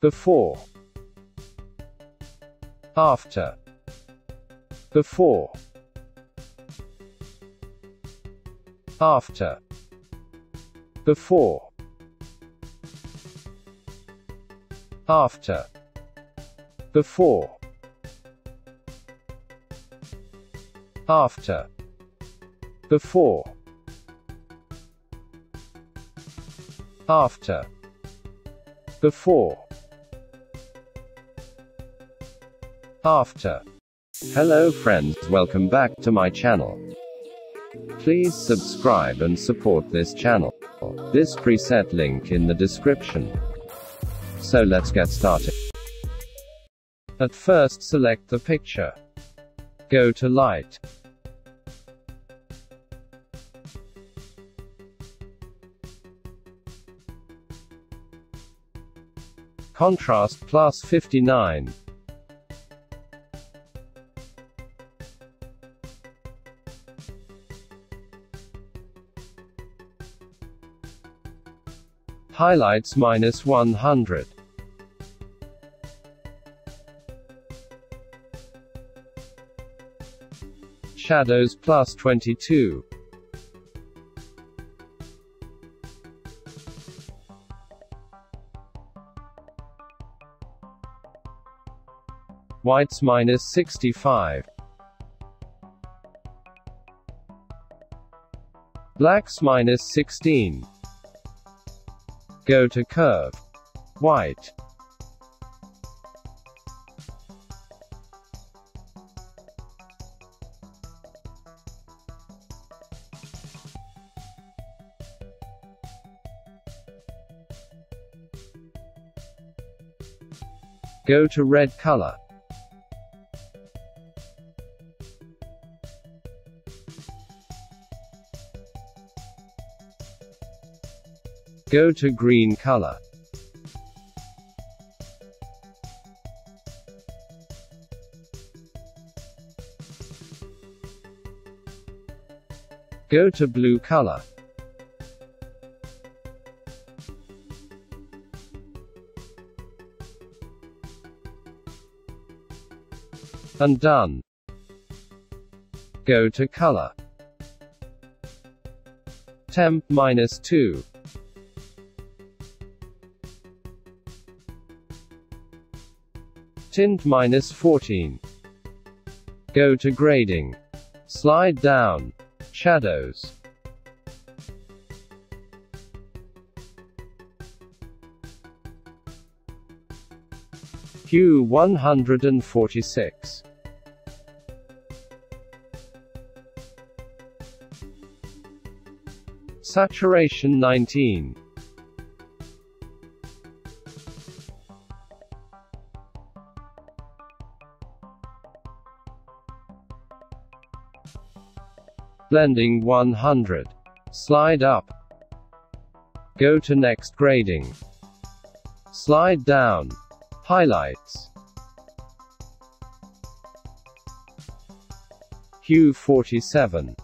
before, after, before, after, before, after, before, after, before, after, before, after. Hello friends, welcome back to my channel. Please subscribe and support this channel. This preset link in the description. So let's get started. At first select the picture. Go to Light. Contrast plus 59. Highlights minus 100. Shadows plus 22. Whites minus 65. Blacks minus 16. Go to Curve. White. Go to Red color. Go to Green color. Go to Blue color. And done. Go to Color. Temp minus 2. Tint minus 14. Go to Grading. Slide down. Shadows. Hue 146. Saturation 19. Blending 100. Slide up. Go to Next Grading. Slide down. Highlights. Hue 47.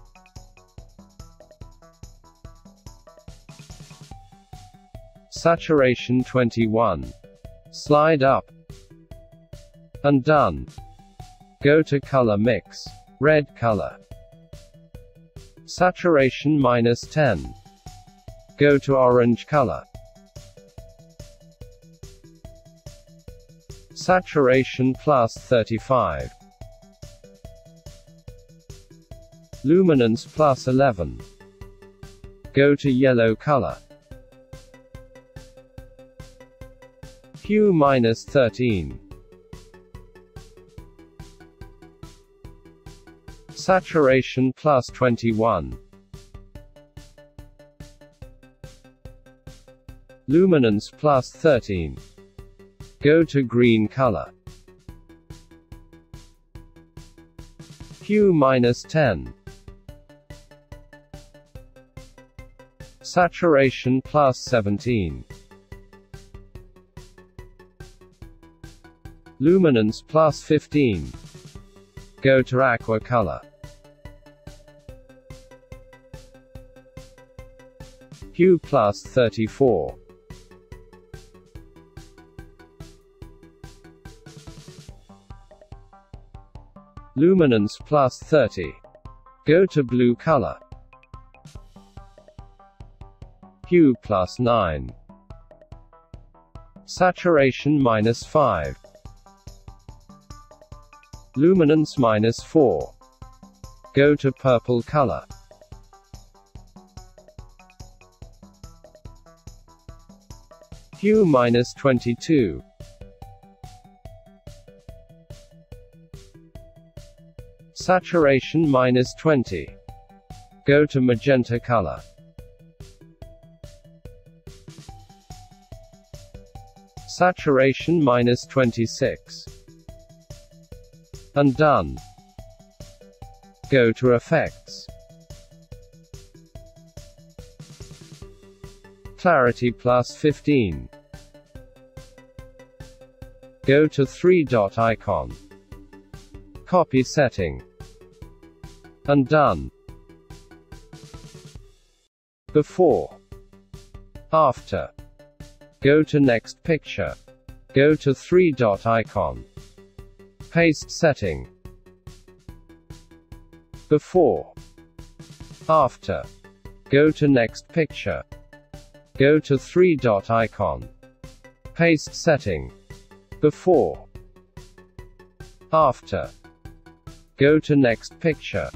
Saturation 21. Slide up. And done. Go to Color Mix. Red color. Saturation minus 10. Go to Orange color. Saturation plus 35. Luminance plus 11. Go to Yellow color. Hue minus 13. Saturation plus 21. Luminance plus 13. Go to Green color. Hue minus 10. Saturation plus 17. Luminance plus 15. Go to Aqua color. Hue plus 34. Luminance plus 30. Go to blue color. Hue plus 9. Saturation minus 5. Luminance minus 4. Go to purple color. Hue minus 22. Saturation minus 20. Go to magenta color. Saturation minus 26. And done. Go to effects. Clarity plus 15. Go to 3-dot icon. Copy setting. And done. Before. After. Go to next picture. Go to 3-dot icon. Paste setting. Before. After. Go to next picture. Go to 3-dot icon. Paste setting. Before. After. Go to next picture.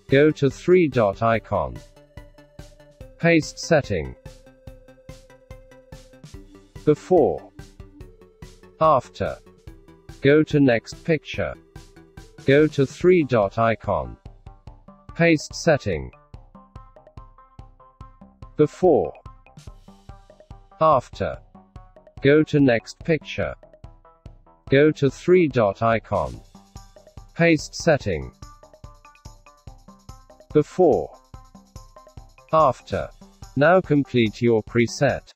Go to 3-dot icon. Paste setting. Before. After. Go to next picture. Go to 3-dot icon. Paste setting. Before. After. Go to next picture. Go to 3-dot icon. Paste setting. Before. After. Now complete your preset.